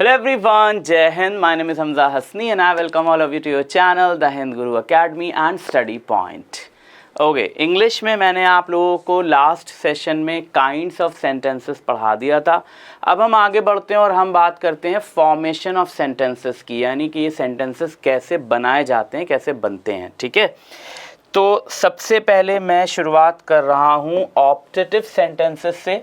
Hello everyone, Jai Hind. My name is Hamza Hasni and I welcome all of you to your channel, The Hind Guru Academy and Study Point. Okay, English में मैंने आप लोगों को last session में kinds of sentences पढ़ा दिया था। अब हम आगे बढ़ते हैं और हम बात करते हैं फॉर्मेशन ऑफ सेंटेंसेस की, यानी कि ये सेंटेंसेस कैसे बनाए जाते हैं, कैसे बनते हैं। ठीक है, तो सबसे पहले मैं शुरुआत कर रहा हूँ ऑप्टेटिव सेंटेंसेस से।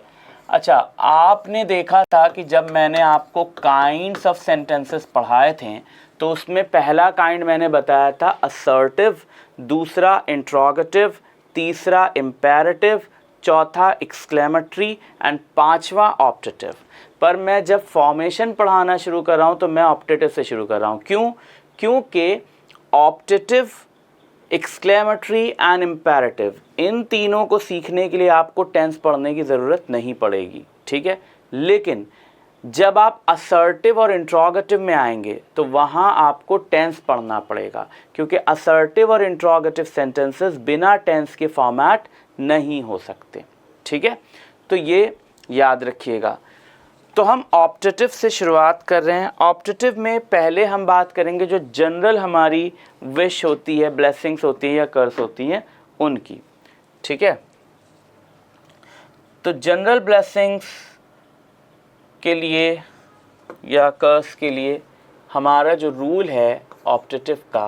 अच्छा, आपने देखा था कि जब मैंने आपको काइंड्स ऑफ सेंटेंसेस पढ़ाए थे तो उसमें पहला काइंड मैंने बताया था असर्टिव, दूसरा इंट्रोगेटिव, तीसरा इम्पेरेटिव, चौथा एक्सक्लेमेटरी एंड पांचवा ऑप्टेटिव। पर मैं जब फॉर्मेशन पढ़ाना शुरू कर रहा हूँ तो मैं ऑप्टेटिव से शुरू कर रहा हूँ। क्यों? क्योंकि ऑप्टेटिव, एक्सक्लेमेटरी एंड इम्पेरेटिव, इन तीनों को सीखने के लिए आपको टेंस पढ़ने की ज़रूरत नहीं पड़ेगी। ठीक है, लेकिन जब आप असर्टिव और इंट्रोगेटिव में आएंगे तो वहाँ आपको टेंस पढ़ना पड़ेगा, क्योंकि असर्टिव और इंट्रोगेटिव सेंटेंसेस बिना टेंस के फॉर्मेट नहीं हो सकते। ठीक है, तो ये याद रखिएगा। तो हम ऑप्टेटिव से शुरुआत कर रहे हैं। ऑप्टेटिव में पहले हम बात करेंगे जो जनरल हमारी विश होती है, ब्लेसिंग्स होती है या कर्स होती हैं, उनकी। ठीक है, तो जनरल ब्लेसिंग्स के लिए या कर्स के लिए हमारा जो रूल है ऑप्टेटिव का,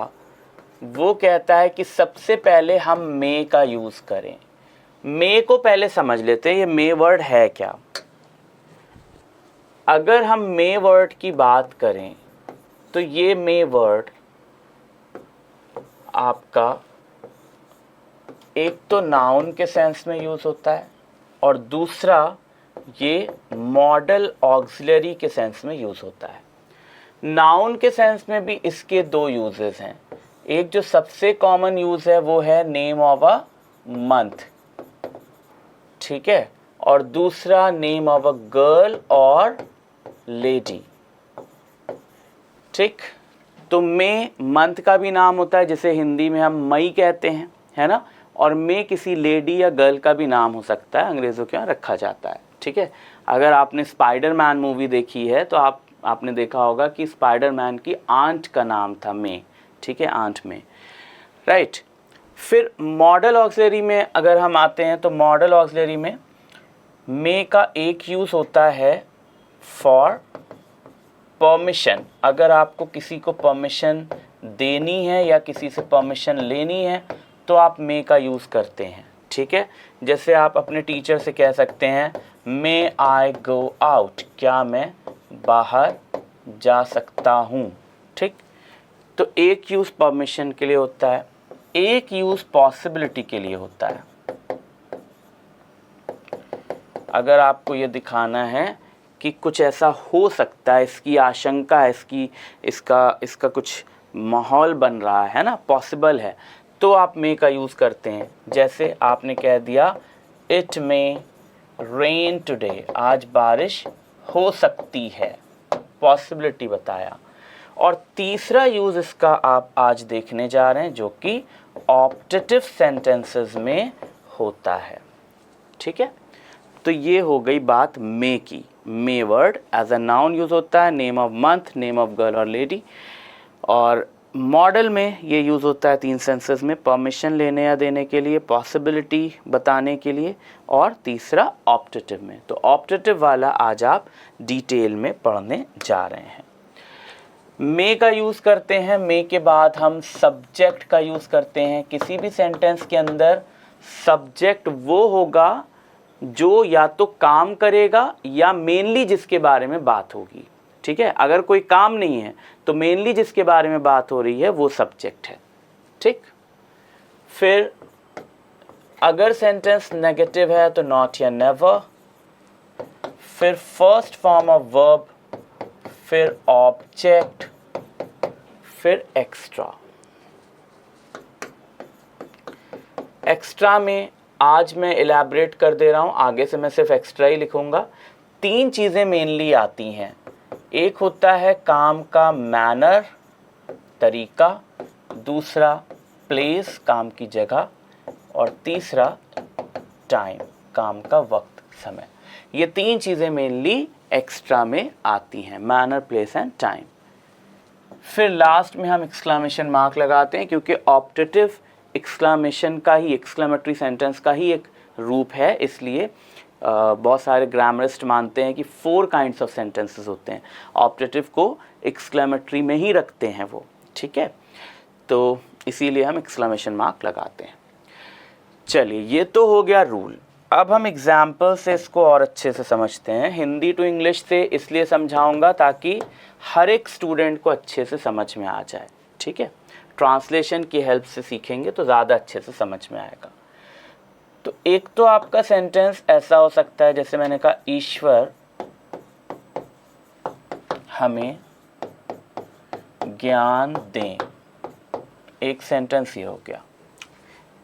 वो कहता है कि सबसे पहले हम मे का यूज़ करें। मे को पहले समझ लेते हैं, ये मे वर्ड है क्या। अगर हम मे वर्ड की बात करें तो ये मे वर्ड आपका एक तो नाउन के सेंस में यूज़ होता है और दूसरा ये मॉडल ऑक्सिलरी के सेंस में यूज़ होता है। नाउन के सेंस में भी इसके दो यूजेस हैं। एक जो सबसे कॉमन यूज़ है वो है नेम ऑफ अ मंथ, ठीक है, और दूसरा नेम ऑफ अ गर्ल और लेडी। ठीक, तो मे मंथ का भी नाम होता है, जिसे हिंदी में हम मई कहते हैं, है ना, और मे किसी लेडी या गर्ल का भी नाम हो सकता है, अंग्रेज़ों के यहाँ रखा जाता है। ठीक है, अगर आपने स्पाइडरमैन मूवी देखी है तो आपने देखा होगा कि स्पाइडरमैन की आंट का नाम था मे। ठीक है, आंट में, राइट। फिर मॉडल ऑक्सिलरी में अगर हम आते हैं तो मॉडल ऑक्सिलरी में मे का एक यूज़ होता है फॉर परमिशन। अगर आपको किसी को परमिशन देनी है या किसी से परमिशन लेनी है तो आप मे का यूज़ करते हैं। ठीक है, जैसे आप अपने टीचर से कह सकते हैं मे आई गो आउट, क्या मैं बाहर जा सकता हूँ। ठीक, तो एक यूज़ परमिशन के लिए होता है, एक यूज़ पॉसिबिलिटी के लिए होता है। अगर आपको ये दिखाना है कि कुछ ऐसा हो सकता है, इसकी आशंका है, इसका कुछ माहौल बन रहा है ना, पॉसिबल है, तो आप मे का यूज़ करते हैं। जैसे आपने कह दिया इट मे रेन टुडे, आज बारिश हो सकती है, पॉसिबिलिटी बताया। और तीसरा यूज़ इसका आप आज देखने जा रहे हैं जो कि ऑप्टेटिव सेंटेंसेस में होता है। ठीक है, तो ये हो गई बात मे की। May word as a noun use होता है, name of month, name of girl और लेडी। और मॉडल में ये यूज़ होता है तीन सेंसेस में, परमिशन लेने या देने के लिए, पॉसिबिलिटी बताने के लिए, और तीसरा ऑप्टेटिव में। तो ऑप्टेटिव वाला आज आप डिटेल में पढ़ने जा रहे हैं। मे का यूज़ करते हैं, मे के बाद हम सब्जेक्ट का यूज़ करते हैं। किसी भी सेंटेंस के अंदर सब्जेक्ट वो होगा जो या तो काम करेगा या मेनली जिसके बारे में बात होगी। ठीक है, अगर कोई काम नहीं है तो मेनली जिसके बारे में बात हो रही है वो सब्जेक्ट है। ठीक, फिर अगर सेंटेंस नेगेटिव है तो नॉट या नेवर, फिर फर्स्ट फॉर्म ऑफ वर्ब, फिर ऑब्जेक्ट, फिर एक्स्ट्रा। एक्स्ट्रा में आज मैं इलैबोरेट कर दे रहा हूँ, आगे से मैं सिर्फ एक्स्ट्रा ही लिखूँगा। तीन चीज़ें मेनली आती हैं। एक होता है काम का मैनर, तरीका, दूसरा प्लेस, काम की जगह, और तीसरा टाइम, काम का वक्त, समय। ये 3 चीज़ें मेनली एक्स्ट्रा में आती हैं, मैनर, प्लेस एंड टाइम। फिर लास्ट में हम एक्सक्लामेशन मार्क लगाते हैं, क्योंकि ऑप्टेटिव एक्सक्लामेशन का ही, एक्सक्लामेटरी सेंटेंस का ही एक रूप है, इसलिए बहुत सारे ग्रामरिस्ट मानते हैं कि 4 काइंड्स ऑफ सेंटेंसेस होते हैं, ऑप्टेटिव को एक्सक्लामेटरी में ही रखते हैं वो, ठीक है, तो इसीलिए हम एक्सक्लामेशन मार्क लगाते हैं। चलिए, ये तो हो गया रूल। अब हम एग्जाम्पल से इसको और अच्छे से समझते हैं। हिंदी टू इंग्लिश से इसलिए समझाऊंगा ताकि हर एक स्टूडेंट को अच्छे से समझ में आ जाए, ठीक है। ट्रांसलेशन की हेल्प से सीखेंगे तो ज़्यादा अच्छे से समझ में आएगा। तो एक तो आपका सेंटेंस ऐसा हो सकता है, जैसे मैंने कहा, ईश्वर हमें ज्ञान दें। एक सेंटेंस ये हो गया।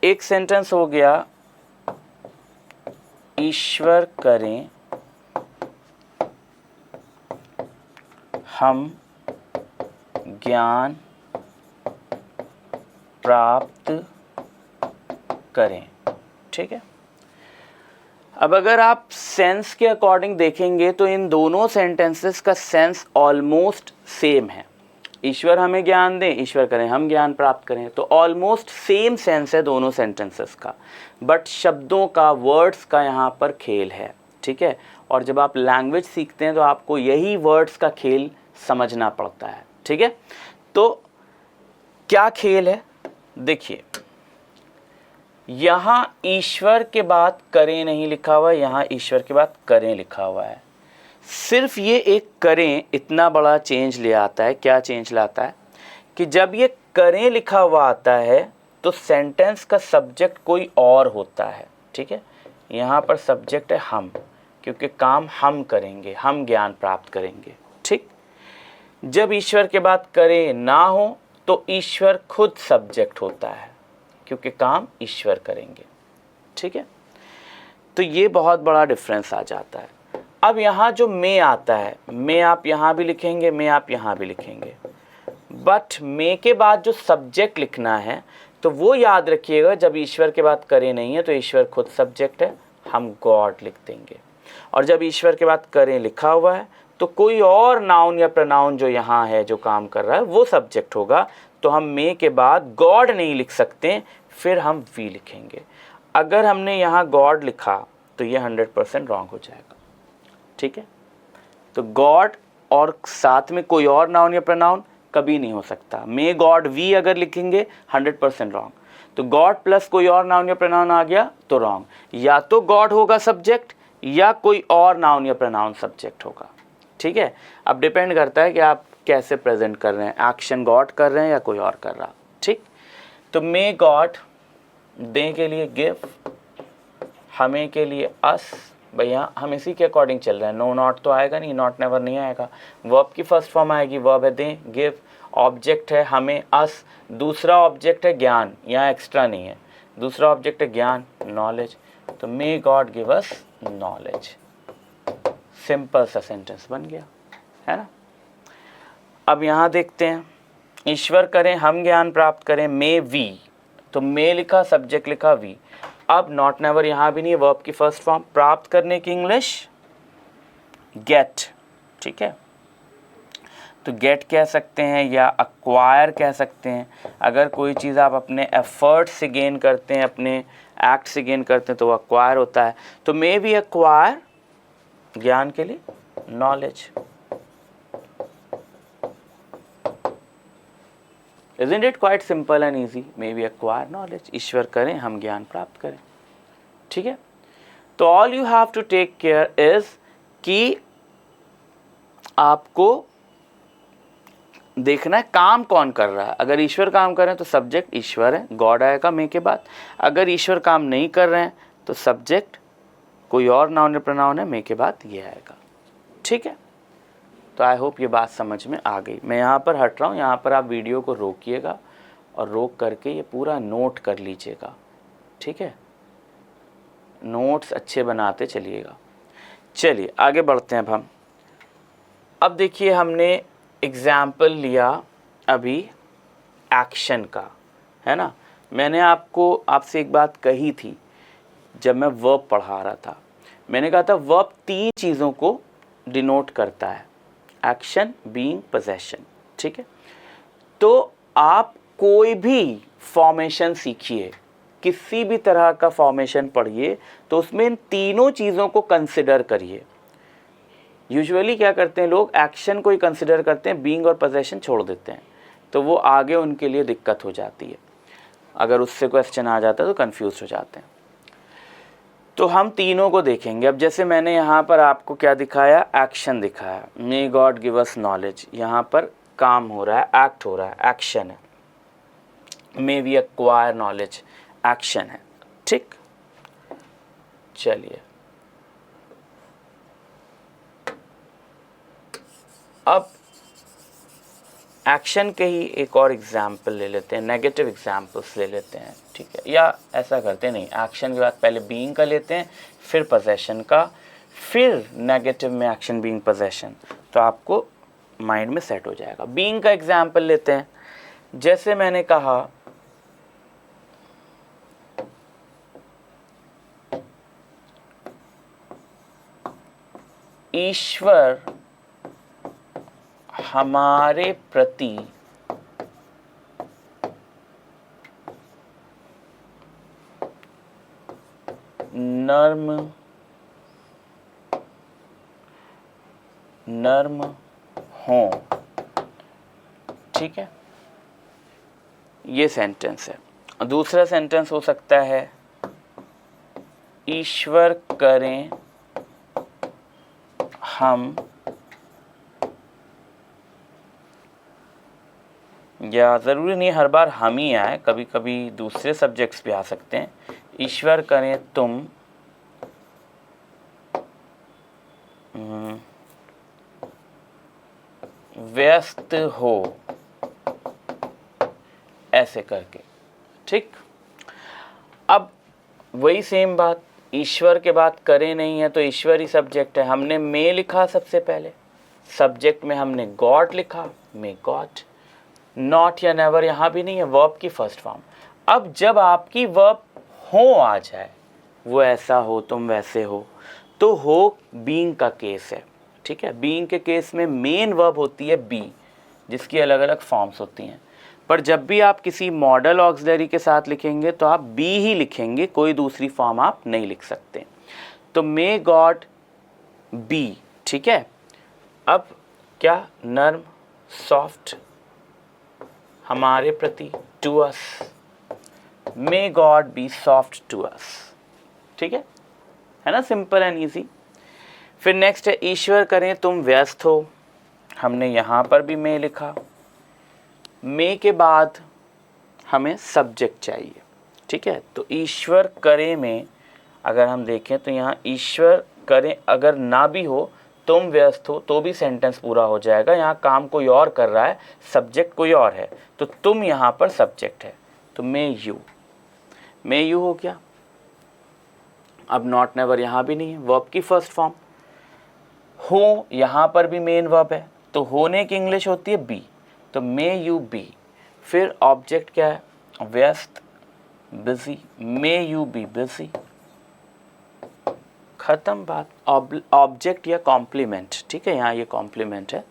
एक सेंटेंस हो गया, ईश्वर करें हम ज्ञान प्राप्त करें, ठीक है। अब अगर आप सेंस के अकॉर्डिंग देखेंगे तो इन दोनों सेंटेंसेस का सेंस ऑलमोस्ट सेम है। ईश्वर हमें ज्ञान दें, ईश्वर करें हम ज्ञान प्राप्त करें, तो ऑलमोस्ट सेम सेंस है दोनों सेंटेंसेस का, बट शब्दों का, वर्ड्स का यहाँ पर खेल है, ठीक है। और जब आप लैंग्वेज सीखते हैं तो आपको यही वर्ड्स का खेल समझना पड़ता है, ठीक है। तो क्या खेल है, देखिए, यहाँ ईश्वर के बाद करें नहीं लिखा हुआ है, यहाँ ईश्वर के बाद करें लिखा हुआ है। सिर्फ ये एक करें इतना बड़ा चेंज ले आता है। क्या चेंज लाता है कि जब ये करें लिखा हुआ आता है तो सेंटेंस का सब्जेक्ट कोई और होता है, ठीक है। यहाँ पर सब्जेक्ट है हम, क्योंकि काम हम करेंगे, हम ज्ञान प्राप्त करेंगे, ठीक। जब ईश्वर के बाद करें ना हो तो ईश्वर खुद सब्जेक्ट होता है, क्योंकि काम ईश्वर करेंगे, ठीक है। तो ये बहुत बड़ा डिफरेंस आ जाता है। अब यहाँ जो मे आता है, मे आप यहाँ भी लिखेंगे, मे आप यहाँ भी लिखेंगे, बट मे के बाद जो सब्जेक्ट लिखना है तो वो याद रखिएगा, जब ईश्वर के बाद करें नहीं है तो ईश्वर खुद सब्जेक्ट है, हम गॉड लिख देंगे। और जब ईश्वर के बाद करें लिखा हुआ है तो कोई और नाउन या प्रनाउन जो यहाँ है, जो काम कर रहा है, वो सब्जेक्ट होगा, तो हम मे के बाद गॉड नहीं लिख सकते, फिर हम वी लिखेंगे। अगर हमने यहाँ गॉड लिखा तो ये 100% रॉन्ग हो जाएगा, ठीक है। तो गॉड और साथ में कोई और नाउन या प्रनाउन कभी नहीं हो सकता। मे गॉड वी अगर लिखेंगे 100% रॉन्ग। तो गॉड प्लस कोई और नाउन या प्रनाउन आ गया तो रॉन्ग। या तो गॉड होगा सब्जेक्ट या कोई और नाउन या प्रनाउन सब्जेक्ट होगा, ठीक है। अब डिपेंड करता है कि आप कैसे प्रेजेंट कर रहे हैं, एक्शन गॉड कर रहे हैं या कोई और कर रहा, ठीक। तो मे गॉड, दे के लिए गिव, हमें के लिए अस, भैया हम इसी के अकॉर्डिंग चल रहे हैं। नो नॉट तो आएगा नहीं, नॉट नेवर नहीं आएगा। वर्ब की फर्स्ट फॉर्म आएगी, वर्ब है दे, गिव, ऑब्जेक्ट है हमें, अस, दूसरा ऑब्जेक्ट है ज्ञान, यहाँ एक्स्ट्रा नहीं है, दूसरा ऑब्जेक्ट है ज्ञान, नॉलेज। तो may God give us knowledge. Simple सा सेंटेंस बन गया, है ना। अब यहाँ देखते हैं, ईश्वर करें हम ज्ञान प्राप्त करें, मे वी, तो मे लिखा, सब्जेक्ट लिखा वी। अब नॉट नेवर यहाँ भी नहीं है, वर्ब की फर्स्ट फॉर्म। प्राप्त करने की इंग्लिश गेट, ठीक है। तो गेट कह सकते हैं या अक्वायर कह सकते हैं। अगर कोई चीज़ आप अपने एफर्ट से गेन करते हैं, अपने एक्ट से गेन करते हैं, तो वो अक्वायर होता है। तो मे बी अक्वायर, ज्ञान के लिए knowledge. Isn't it quite simple and easy? May we acquire knowledge. ईश्वर करें हम ज्ञान प्राप्त करें, ठीक है। तो all you have to take care is कि आपको देखना है काम कौन कर रहा है। अगर ईश्वर काम कर रहे हैं तो सब्जेक्ट ईश्वर है, गॉड आएगा मे के बाद। अगर ईश्वर काम नहीं कर रहे हैं तो सब्जेक्ट कोई और नाउन या प्रोनाउन है, मे के बाद ये आएगा, ठीक है। तो आई होप ये बात समझ में आ गई। मैं यहाँ पर हट रहा हूँ, यहाँ पर आप वीडियो को रोकिएगा और रोक करके ये पूरा नोट कर लीजिएगा, ठीक है। नोट्स अच्छे बनाते चलिएगा। चलिए आगे बढ़ते हैं अब अब देखिए, हमने एग्जाम्पल लिया अभी एक्शन का, है ना। मैंने आपसे एक बात कही थी जब मैं वर्ब पढ़ा रहा था। मैंने कहा था वर्ब 3 चीज़ों को डिनोट करता है, एक्शन, बीइंग, पोजेशन, ठीक है। तो आप कोई भी फॉर्मेशन सीखिए, किसी भी तरह का फॉर्मेशन पढ़िए, तो उसमें इन तीनों चीज़ों को कंसिडर करिए। यूजुअली क्या करते हैं लोग, एक्शन को ही कंसिडर करते हैं, बीइंग और पोजेशन छोड़ देते हैं, तो वो आगे उनके लिए दिक्कत हो जाती है। अगर उससे क्वेश्चन आ जाता है तो कंफ्यूज हो जाते हैं। तो हम तीनों को देखेंगे। अब जैसे मैंने यहाँ पर आपको क्या दिखाया, एक्शन दिखाया, may God give us knowledge, यहाँ पर काम हो रहा है, एक्ट हो रहा है, एक्शन है। May we acquire knowledge, action है, ठीक। चलिए अब एक्शन के ही एक और एग्जाम्पल ले लेते हैं, नेगेटिव एग्जाम्पल्स ले लेते हैं, ठीक है। या ऐसा करते नहीं, एक्शन के बाद पहले बीइंग का लेते हैं, फिर पोजेशन का, फिर नेगेटिव में एक्शन, बीइंग, पोजेशन, तो आपको माइंड में सेट हो जाएगा। बीइंग का एग्जाम्पल लेते हैं। जैसे मैंने कहा ईश्वर हमारे प्रति नर्म हो, ठीक है, ये सेंटेंस है। दूसरा सेंटेंस हो सकता है ईश्वर करें हम, या ज़रूरी नहीं हर बार हम ही आए, कभी कभी दूसरे सब्जेक्ट्स भी आ सकते हैं। ईश्वर करें तुम व्यस्त हो, ऐसे करके, ठीक। अब वही सेम बात, ईश्वर के बाद करें नहीं है तो ईश्वर ही सब्जेक्ट है, हमने मे लिखा सबसे पहले, सब्जेक्ट में हमने गॉड लिखा, मे गॉड। नॉट या नेवर यहाँ भी नहीं है, वर्ब की फर्स्ट फॉर्म। अब जब आपकी वर्ब हो आ जाए, वो ऐसा हो, तुम वैसे हो, तो हो बीइंग का केस है, ठीक है। बीइंग के केस में मेन वर्ब होती है बी, जिसकी अलग अलग फॉर्म्स होती हैं। पर जब भी आप किसी मॉडल ऑक्सिलरी के साथ लिखेंगे तो आप बी ही लिखेंगे, कोई दूसरी फॉर्म आप नहीं लिख सकते। तो मे गॉड बी, ठीक है। अब क्या, नर्म, सॉफ्ट हमारे प्रति, to us, may God be soft to us, ठीक है ना, सिंपल एंड इजी। फिर नेक्स्ट है ईश्वर करें तुम व्यस्त हो, हमने यहाँ पर भी मे लिखा। मे के बाद हमें सब्जेक्ट चाहिए, ठीक है। तो ईश्वर करे में अगर हम देखें तो यहाँ ईश्वर करें अगर ना भी हो, तुम व्यस्त हो, तो भी सेंटेंस पूरा हो जाएगा। यहाँ काम कोई और कर रहा है, सब्जेक्ट कोई और है, तो तुम यहाँ पर सब्जेक्ट है, तो मे यू हो गया। अब नॉट नेवर यहाँ भी नहीं है, वर्ब की फर्स्ट फॉर्म। हो यहाँ पर भी मेन वर्ब है, तो होने की इंग्लिश होती है बी, तो मे यू बी। फिर ऑब्जेक्ट क्या है, व्यस्त, busy, may you be busy, खत्म बात। ऑब्जेक्ट या कॉम्प्लीमेंट, ठीक है, यहाँ ये कॉम्प्लीमेंट है,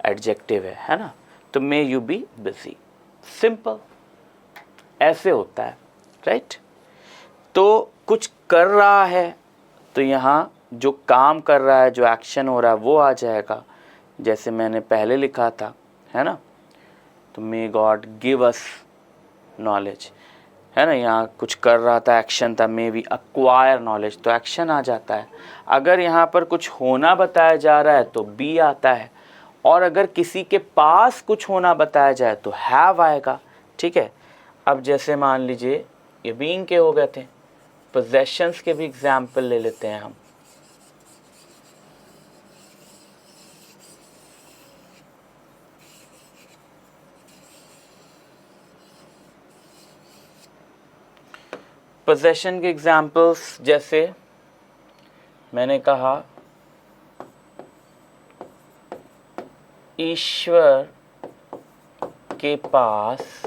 एडजेक्टिव है ना, तो may you be busy, simple, ऐसे होता है, राइट। तो कुछ कर रहा है तो यहाँ जो काम कर रहा है, जो एक्शन हो रहा है वो आ जाएगा, जैसे मैंने पहले लिखा था, है ना। तो may God give us knowledge, है ना, यहाँ कुछ कर रहा था, एक्शन था, मे वी एक्वायर नॉलेज, तो एक्शन आ जाता है। अगर यहाँ पर कुछ होना बताया जा रहा है तो बी आता है, और अगर किसी के पास कुछ होना बताया जाए तो हैव आएगा, ठीक है। अब जैसे मान लीजिए ये बीइंग के हो गए थे, पोजेशंस के भी एग्जाम्पल ले लेते हैं हम। पोजेशन के एग्जाम्पल्स जैसे मैंने कहा ईश्वर के पास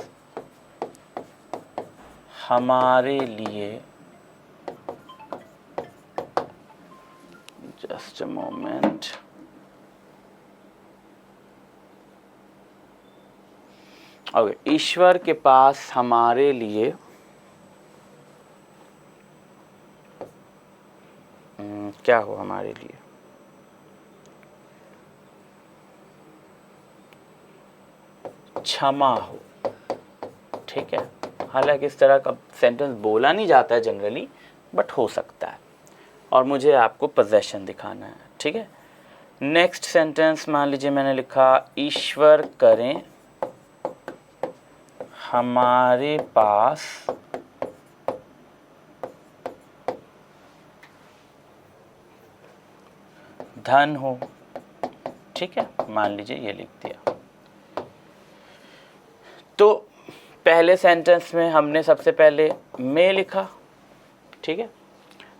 हमारे लिए जस्ट अ मोमेंट। ओके, ईश्वर के पास हमारे लिए क्या हो, हमारे लिए क्षमा हो, ठीक है। हालांकि इस तरह का सेंटेंस बोला नहीं जाता है जनरली, बट हो सकता है। और मुझे आपको पोजेशन दिखाना है, ठीक है। नेक्स्ट सेंटेंस मान लीजिए मैंने लिखा ईश्वर करें हमारे पास धन हो, ठीक है, मान लीजिए ये लिख दिया। तो पहले सेंटेंस में हमने सबसे पहले मैं लिखा, ठीक है।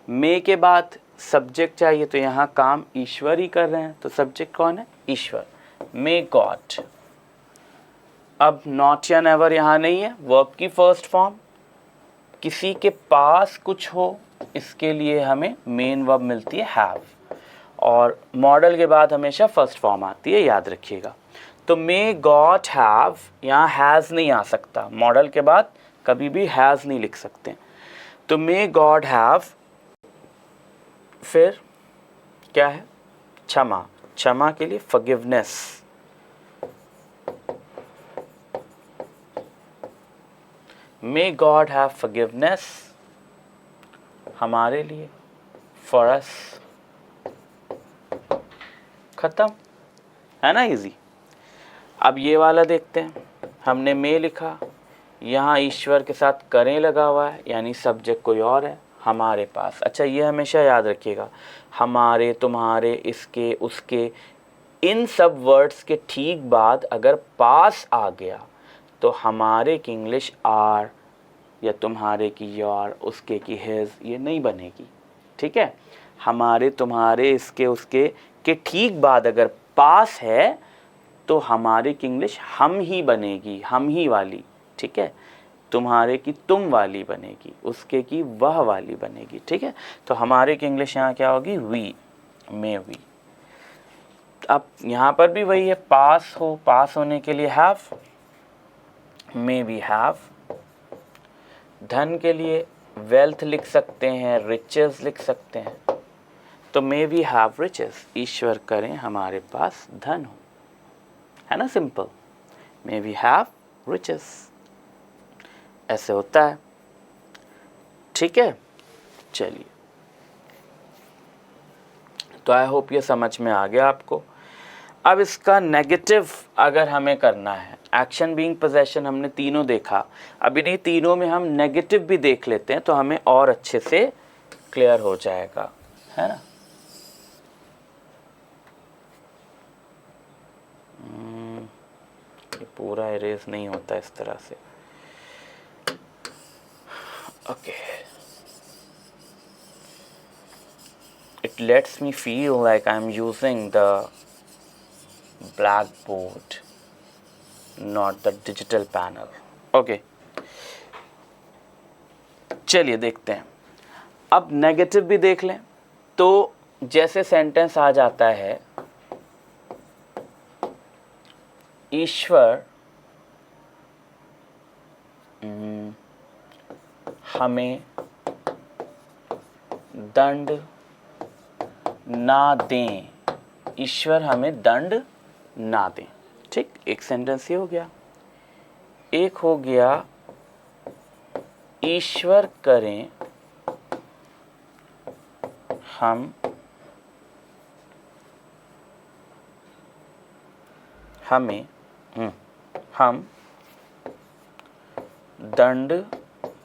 मैं के बाद सब्जेक्ट चाहिए, तो यहाँ काम ईश्वर ही कर रहे हैं, तो सब्जेक्ट कौन है, ईश्वर, मे गॉड। अब नॉट या नेवर यहाँ नहीं है, वर्ब की फर्स्ट फॉर्म। किसी के पास कुछ हो, इसके लिए हमें मेन वर्ब मिलती है हैव, और मॉडल के बाद हमेशा फर्स्ट फॉर्म आती है, याद रखिएगा। तो मे गॉड हैव, यहाँ हैज़ नहीं आ सकता, मॉडल के बाद कभी भी हैज़ नहीं लिख सकते। तो मे गॉड हैव, फिर क्या है, क्षमा, क्षमा के लिए forgiveness, may God have forgiveness हमारे लिए, फॉर अस। खत्म, है ना, इजी। अब ये वाला देखते हैं, हमने मे लिखा, यहाँ ईश्वर के साथ करें लगा हुआ है, यानी सब्जेक्ट कोई और है, हमारे पास। अच्छा, ये हमेशा याद रखिएगा, हमारे, तुम्हारे, इसके, उसके, इन सब वर्ड्स के ठीक बाद अगर पास आ गया तो हमारे की इंग्लिश आर, या तुम्हारे की योर, उसके की हिज, ये नहीं बनेगी, ठीक है। हमारे, तुम्हारे, इसके, उसके के ठीक बाद अगर पास है तो हमारे की इंग्लिश हम ही बनेगी, हम ही वाली, ठीक है। तुम्हारे की तुम वाली बनेगी, उसके की वह वाली बनेगी, ठीक है। तो हमारे की इंग्लिश यहाँ क्या होगी, वी, मे वी। अब यहाँ पर भी वही है, पास हो, पास होने के लिए हैव, मे वी हैव। धन के लिए वेल्थ लिख सकते हैं, रिचेस लिख सकते हैं, तो मे वी हैव रिचेस, ईश्वर करें हमारे पास धन हो, है ना, simple, may we have riches, ऐसे होता है, ठीक है। चलिए, तो आई होप ये समझ में आ गया आपको। अब इसका नेगेटिव अगर हमें करना है, एक्शन बीइंग पोजेशन हमने तीनों देखा, अब इन्हीं तीनों में हम नेगेटिव भी देख लेते हैं तो हमें और अच्छे से क्लियर हो जाएगा, है ना। ये पूरा इरेज नहीं होता इस तरह से, okay. It lets me feel like I'm using the blackboard, not the digital panel. Okay. चलिए देखते हैं, अब नेगेटिव भी देख लें। तो जैसे सेंटेंस आ जाता है, ईश्वर हमें दंड ना दें, ईश्वर हमें दंड ना दें, ठीक, एक सेंटेंस ये हो गया। एक हो गया, ईश्वर करें हम हमें हम दंड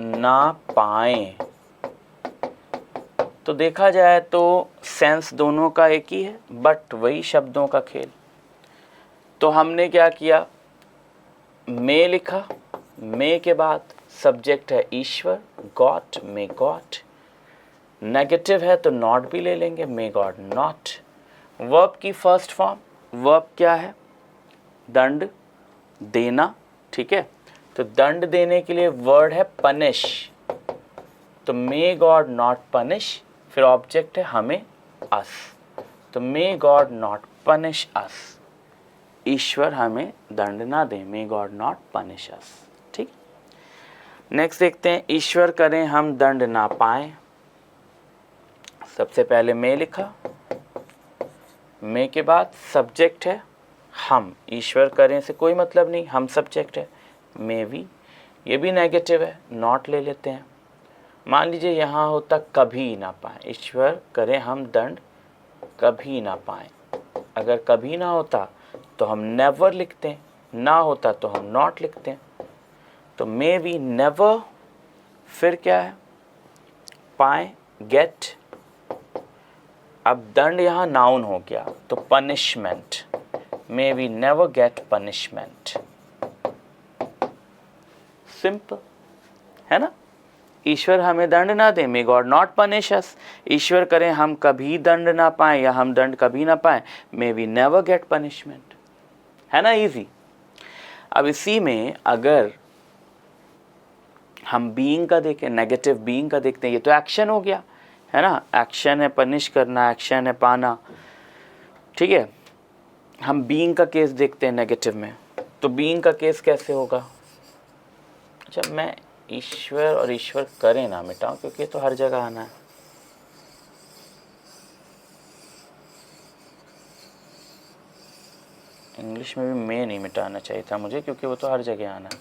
ना पाएं। तो देखा जाए तो सेंस दोनों का एक ही है, बट वही शब्दों का खेल। तो हमने क्या किया, मे लिखा, मे के बाद सब्जेक्ट है ईश्वर, गॉड, मे गॉड। नेगेटिव है तो नॉट भी ले लेंगे, मे गॉड नॉट। वर्ब की फर्स्ट फॉर्म, वर्ब क्या है, दंड देना, ठीक है। तो दंड देने के लिए वर्ड है पनिश, तो मे गॉड नॉट पनिश, फिर ऑब्जेक्ट है हमें, अस। तो मे गॉड नॉट पनिश अस, ईश्वर हमें दंड ना दे, मे गॉड नॉट पनिश अस। ठीक, नेक्स्ट देखते हैं, ईश्वर करें हम दंड ना पाएं। सबसे पहले मे लिखा, मे के बाद सब्जेक्ट है हम, ईश्वर करें से कोई मतलब नहीं, हम सब्जेक्ट है, मे भी, ये भी नेगेटिव है, नॉट ले लेते हैं। मान लीजिए यहाँ होता कभी ना पाए, ईश्वर करें हम दंड कभी ना पाए। अगर कभी ना होता तो हम नेवर लिखते हैं, ना होता तो हम नॉट लिखते हैं। तो मे बी नेवर, फिर क्या है, पाए, गेट। अब दंड यहाँ नाउन हो गया तो punishment, may be never get punishment. Simple है ना। ईश्वर हमें दंड ना दे, मे गॉड नॉट पनिश अस। ईश्वर करें हम कभी दंड ना पाए या हम दंड कभी ना पाए, may be never get punishment. है ना, इजी। अब इसी में अगर हम बीइंग का देखें, नेगेटिव बीइंग का देखते हैं, ये तो एक्शन हो गया है ना, एक्शन है पनिश करना, एक्शन है पाना। ठीक है, हम बीइंग का केस देखते हैं नेगेटिव में, तो बीइंग का केस कैसे होगा। अच्छा, मैं ईश्वर और ईश्वर करें ना मिटाऊं क्योंकि ये तो हर जगह आना है। इंग्लिश में भी मैं नहीं मिटाना चाहिए था मुझे, क्योंकि वो तो हर जगह आना है।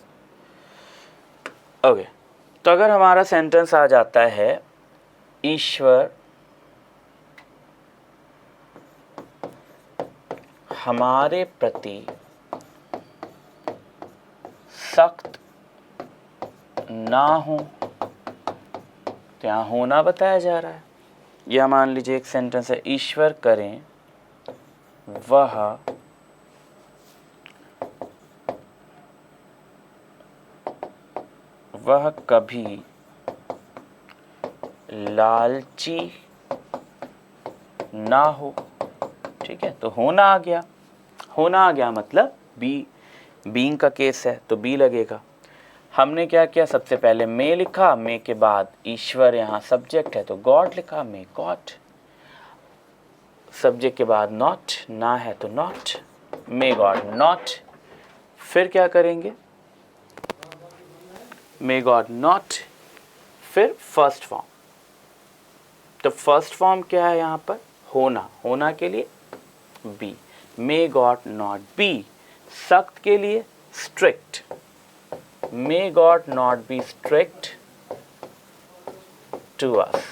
ओके, तो अगर हमारा सेंटेंस आ जाता है, ईश्वर हमारे प्रति सख्त ना हो, तो यहाँ होना बताया जा रहा है। या मान लीजिए एक सेंटेंस है, ईश्वर करें वह कभी लालची ना हो। ठीक है, तो होना आ गया, होना आ गया मतलब बी, बीइंग का केस है तो बी लगेगा। हमने क्या किया, सबसे पहले मे लिखा, मे के बाद ईश्वर यहाँ सब्जेक्ट है तो गॉड लिखा, मे गॉड। सब्जेक्ट के बाद नॉट, ना है तो नॉट, मे गॉड नॉट। फिर क्या करेंगे, मे गॉड नॉट, फिर फर्स्ट फॉर्म। तो फर्स्ट फॉर्म क्या है यहाँ पर, होना, होना के लिए be, may God not be. सख्त के लिए strict, may God not be strict to us,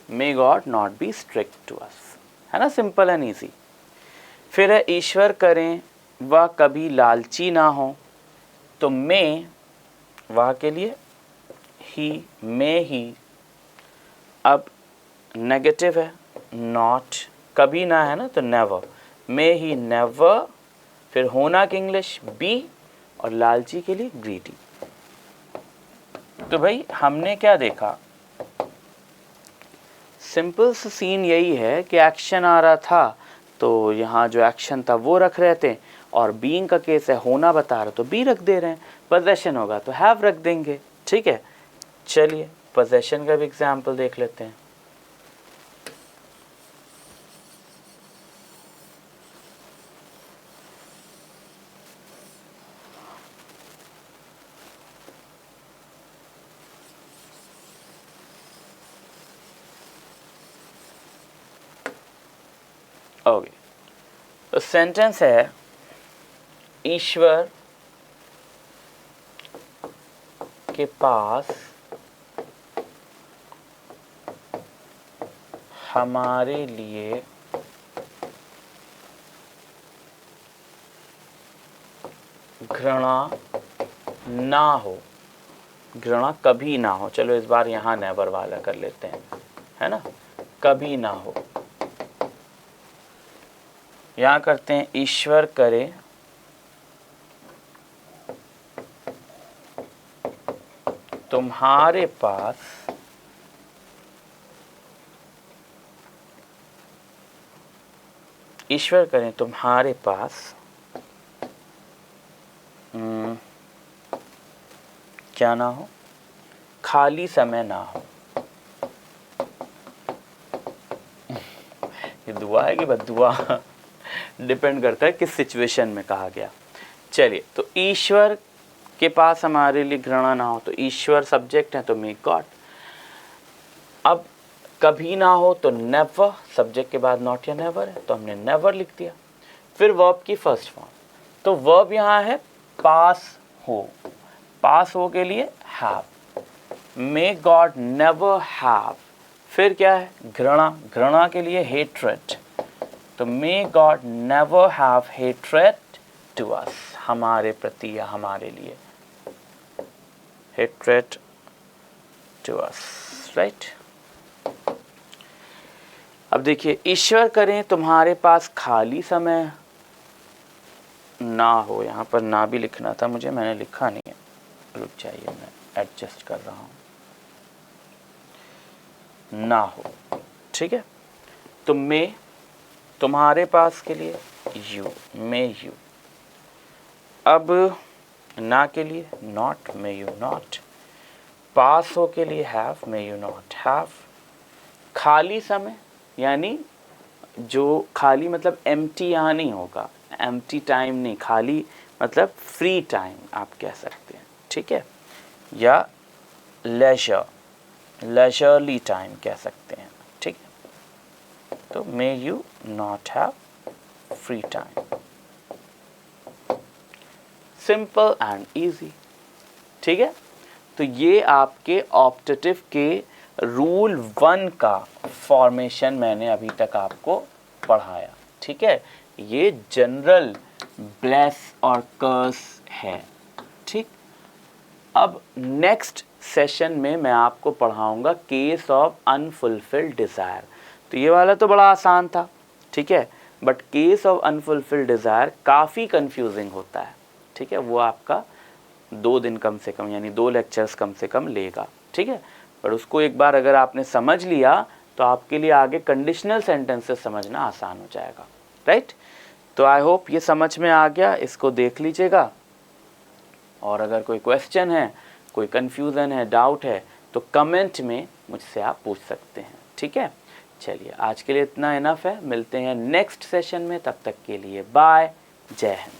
may God not be strict to us. है ना, सिंपल एंड ईजी। फिर है, ईश्वर करें वह कभी लालची ना हो, तो मे, वह के लिए ही, मे ही। अब नेगेटिव है, नॉट, कभी ना है ना तो नेवर, मे ही नेवर। फिर होना की इंग्लिश बी, और लालची के लिए ग्रीडी। तो भाई हमने क्या देखा, सिंपल सा सीन यही है कि एक्शन आ रहा था तो यहाँ जो एक्शन था वो रख रहे थे, और बीइंग का केस है, होना बता रहे तो बी रख दे रहे हैं, पोजेशन होगा तो हैव रख देंगे। ठीक है, चलिए पोजेशन का भी एग्जाम्पल देख लेते हैं। ओके, तो सेंटेंस है, ईश्वर के पास हमारे लिए घृणा ना हो, घृणा कभी ना हो। चलो इस बार यहाँ नेवर वाला कर लेते हैं, है ना, कभी ना हो। यहाँ करते हैं, ईश्वर करे तुम्हारे पास ईश्वर करें तुम्हारे पास क्या ना हो, खाली समय ना हो। ये दुआ है कि बद्दुआ डिपेंड करता है किस सिचुएशन में कहा गया। चलिए, तो ईश्वर के पास हमारे लिए घृणा ना हो, तो ईश्वर सब्जेक्ट है तो मे गॉड। अब कभी ना हो तो नेवर, सब्जेक्ट के बाद नॉट या नेवर है तो हमने नेवर लिख दिया। फिर वर्ब की फर्स्ट फॉर्म, तो वर्ब यहाँ है पास हो, पास हो के लिए have, may God never have. फिर क्या है, घृणा, घृणा के लिए हेट्रेड, तो may God never have hatred to us, हमारे प्रति या हमारे लिए, हेट्रेड टू अस, राइट। अब देखिए, ईश्वर करें तुम्हारे पास खाली समय ना हो, यहाँ पर ना भी लिखना था मुझे, मैंने लिखा नहीं है, रुक जाइए मैं एडजस्ट कर रहा हूँ, ना हो, ठीक है। तो मे तुम्हारे पास के लिए यू, मे यू। अब ना के लिए नॉट, मे यू नॉट। पास हो के लिए have, may you not have. खाली समय यानी जो खाली मतलब एम्प्टी यहाँ नहीं होगा, एम्प्टी टाइम नहीं, खाली मतलब फ्री टाइम आप कह सकते हैं, ठीक है, या लेजर, लेजरली टाइम कह सकते हैं, ठीक है। तो may you not have free time, simple and easy, ठीक है। तो ये आपके ऑप्टेटिव के रूल 1 का फॉर्मेशन मैंने अभी तक आपको पढ़ाया, ठीक है। ये जनरल ब्लेस और कर्स है, ठीक। अब नेक्स्ट सेशन में मैं आपको पढ़ाऊंगा केस ऑफ अनफुलफिल्ड डिज़ायर। तो ये वाला तो बड़ा आसान था, ठीक है, but case of unfulfilled desire काफ़ी कंफ्यूजिंग होता है, ठीक है। वो आपका 2 दिन कम से कम यानी 2 लेक्चर्स कम से कम लेगा, ठीक है। पर उसको एक बार अगर आपने समझ लिया तो आपके लिए आगे कंडीशनल सेंटेंसेस समझना आसान हो जाएगा, राइट। तो आई होप ये समझ में आ गया, इसको देख लीजिएगा, और अगर कोई क्वेश्चन है, कोई कन्फ्यूज़न है, डाउट है, तो कमेंट में मुझसे आप पूछ सकते हैं, ठीक है। चलिए, आज के लिए इतना इनफ है, मिलते हैं नेक्स्ट सेशन में, तब तक के लिए बाय, जय हिंद।